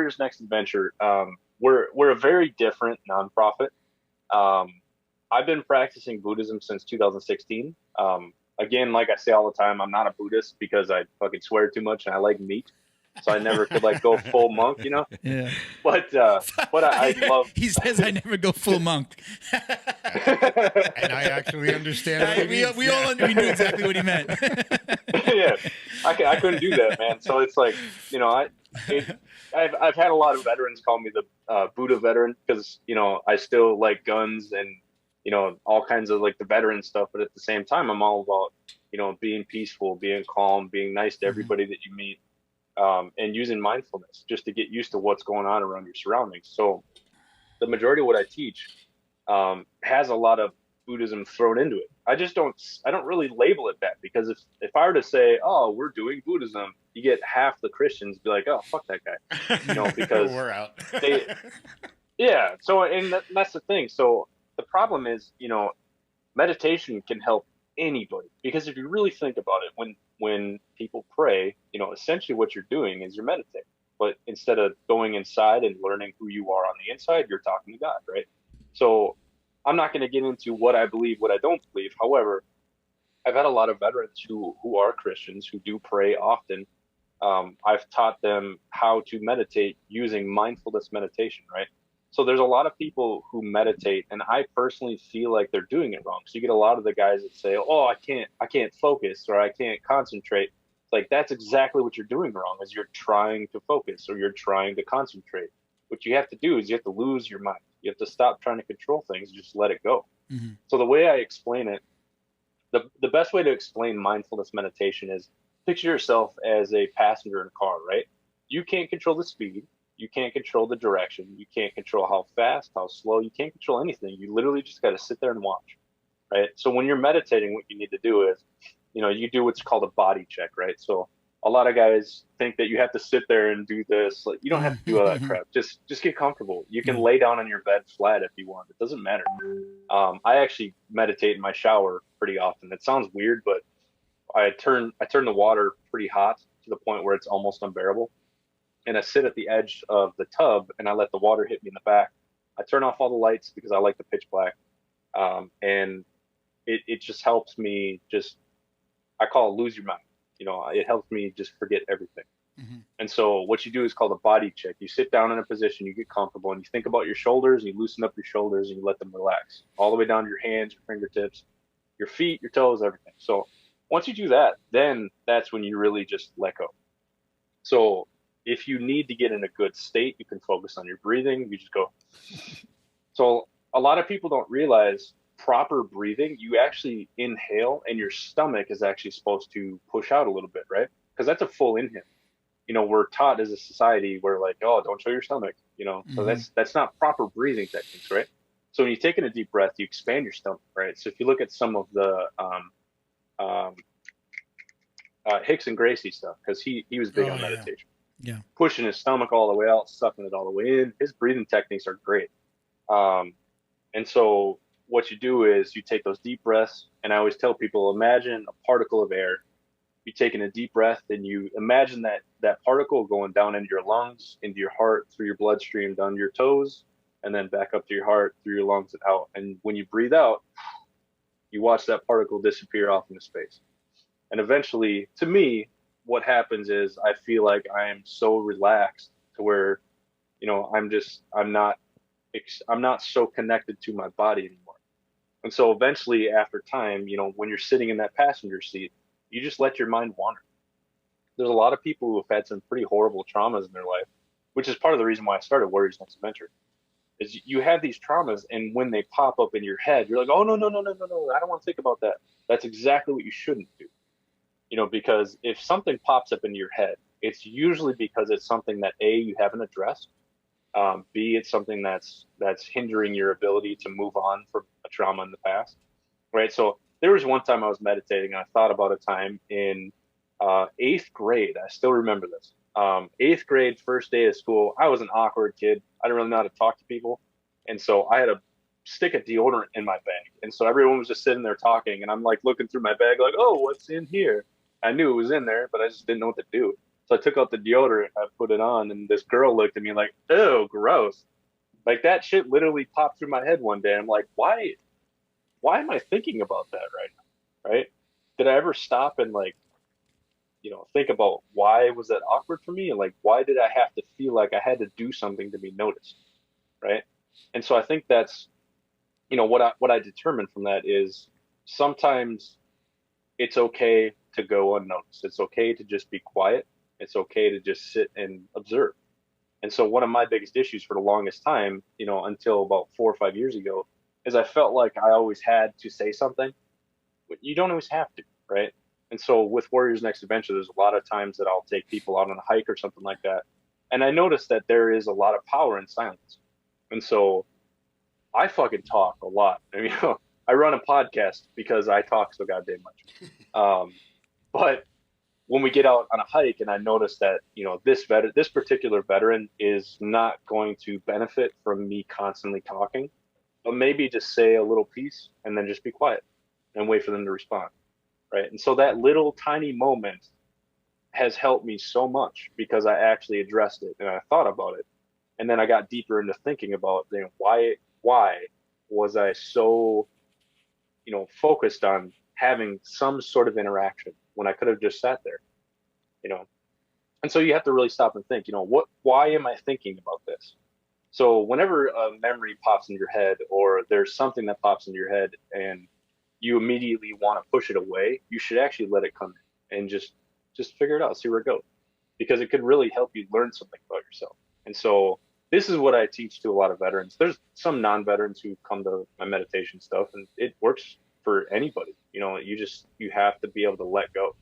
Warriors Next Adventure, we're a very different nonprofit. I've been practicing Buddhism since 2016. Again, like I say all the time, I'm not a Buddhist because I fucking swear too much and I like meat. So I never could like go full monk, you know? Yeah. But I love. He says I never go full monk. And I actually understand what he means. We knew exactly what he meant. Yeah, I couldn't do that, man. So it's like, you know, I've had a lot of veterans call me the Buddha veteran because, you know, I still like guns and, you know, all kinds of like the veteran stuff. But at the same time, I'm all about, you know, being peaceful, being calm, being nice to everybody that you meet, and using mindfulness just to get used to what's going on around your surroundings. So the majority of what I teach has a lot of Buddhism thrown into it. I don't really label it that, because if I were to say, oh, we're doing Buddhism, you get half the Christians be like, oh, fuck that guy, you know, because we're out. Yeah. So, and that's the thing. So the problem is, you know, meditation can help anybody, because if you really think about it, when people pray, you know, essentially what you're doing is you're meditating, but instead of going inside and learning who you are on the inside, you're talking to God, right? So I'm not going to get into what I believe, what I don't believe. However, I've had a lot of veterans who are Christians who do pray often. I've taught them how to meditate using mindfulness meditation, right? So there's a lot of people who meditate, and I personally feel like they're doing it wrong. So you get a lot of the guys that say, oh, I can't focus, or I can't concentrate. It's like, that's exactly what you're doing wrong, is you're trying to focus or you're trying to concentrate. What you have to do is you have to lose your mind. You have to stop trying to control things, just let it go. Mm-hmm. So the way I explain it, the best way to explain mindfulness meditation is picture yourself as a passenger in a car, right? You can't control the speed. You can't control the direction. You can't control how fast, how slow. You can't control anything. You literally just got to sit there and watch, right? So when you're meditating, what you need to do is, you know, you do what's called a body check, right? So a lot of guys think that you have to sit there and do this. Like, you don't have to do all that crap. Just get comfortable. You can lay down on your bed flat if you want. It doesn't matter. I actually meditate in my shower pretty often. It sounds weird, but I turn the water pretty hot to the point where it's almost unbearable. And I sit at the edge of the tub and I let the water hit me in the back. I turn off all the lights because I like the pitch black. And it just helps me I call it lose your mind. You know, it helps me just forget everything. Mm-hmm. And so what you do is called a body check. You sit down in a position, you get comfortable, and you think about your shoulders, and you loosen up your shoulders, and you let them relax all the way down to your hands, your fingertips, your feet, your toes, everything. So once you do that, then that's when you really just let go. So if you need to get in a good state, you can focus on your breathing. You just go. So a lot of people don't realize proper breathing, you actually inhale and your stomach is actually supposed to push out a little bit, right? Because that's a full inhale. You know, we're taught as a society, we're like, oh, don't show your stomach, you know. Mm-hmm. So that's not proper breathing techniques, right? So when you take in a deep breath, you expand your stomach, right? So if you look at some of the Hicks and Gracie stuff, because he was big on meditation. Yeah. Pushing his stomach all the way out, sucking it all the way in. His breathing techniques are great. And so what you do is you take those deep breaths, and I always tell people, imagine a particle of air. You taking a deep breath, and you imagine that particle going down into your lungs, into your heart, through your bloodstream, down to your toes, and then back up to your heart, through your lungs and out. And when you breathe out, you watch that particle disappear off into space. And eventually, to me, what happens is I feel like I am so relaxed to where, you know, I'm not so connected to my body anymore. And so eventually, after time, you know, when you're sitting in that passenger seat, you just let your mind wander. There's a lot of people who have had some pretty horrible traumas in their life, which is part of the reason why I started Warriors Next Adventure. Is you have these traumas, and when they pop up in your head, you're like, oh, no, I don't want to think about that. That's exactly what you shouldn't do. You know, because if something pops up in your head, it's usually because it's something that A, you haven't addressed. B, it's something that's hindering your ability to move on from a trauma in the past, right? So there was one time I was meditating, and I thought about a time in 8th grade. I still remember this. 8th grade, first day of school. I was an awkward kid. I didn't really know how to talk to people. And so I had a stick of deodorant in my bag. And so everyone was just sitting there talking, and I'm like looking through my bag like, oh, what's in here? I knew it was in there, but I just didn't know what to do. So I took out the deodorant, I put it on, and this girl looked at me like, "Oh, gross!" Like that shit literally popped through my head one day. I'm like, why am I thinking about that right now? Right? Did I ever stop and like, think about why was that awkward for me, and like why did I have to feel like I had to do something to be noticed? Right? And so I think that's, what I determined from that is sometimes it's okay to go unnoticed. It's okay to just be quiet. It's okay to just sit and observe. And so one of my biggest issues for the longest time, until about 4 or 5 years ago, is I felt like I always had to say something. But you don't always have to, right? And so with Warriors Next Adventure, there's a lot of times that I'll take people out on a hike or something like that. And I noticed that there is a lot of power in silence. And so I fucking talk a lot. I mean, I run a podcast because I talk so goddamn much. But when we get out on a hike and I notice that, this particular veteran is not going to benefit from me constantly talking, but maybe just say a little piece and then just be quiet and wait for them to respond. Right. And so that little tiny moment has helped me so much because I actually addressed it and I thought about it. And then I got deeper into thinking about, why was I so, focused on having some sort of interaction when I could have just sat there, you know? And so you have to really stop and think, why am I thinking about this? So whenever a memory pops in your head or there's something that pops into your head and you immediately want to push it away, you should actually let it come in and just figure it out, see where it goes, because it could really help you learn something about yourself. And so this is what I teach to a lot of veterans. There's some non-veterans who come to my meditation stuff, and it works for anybody. You have to be able to let go.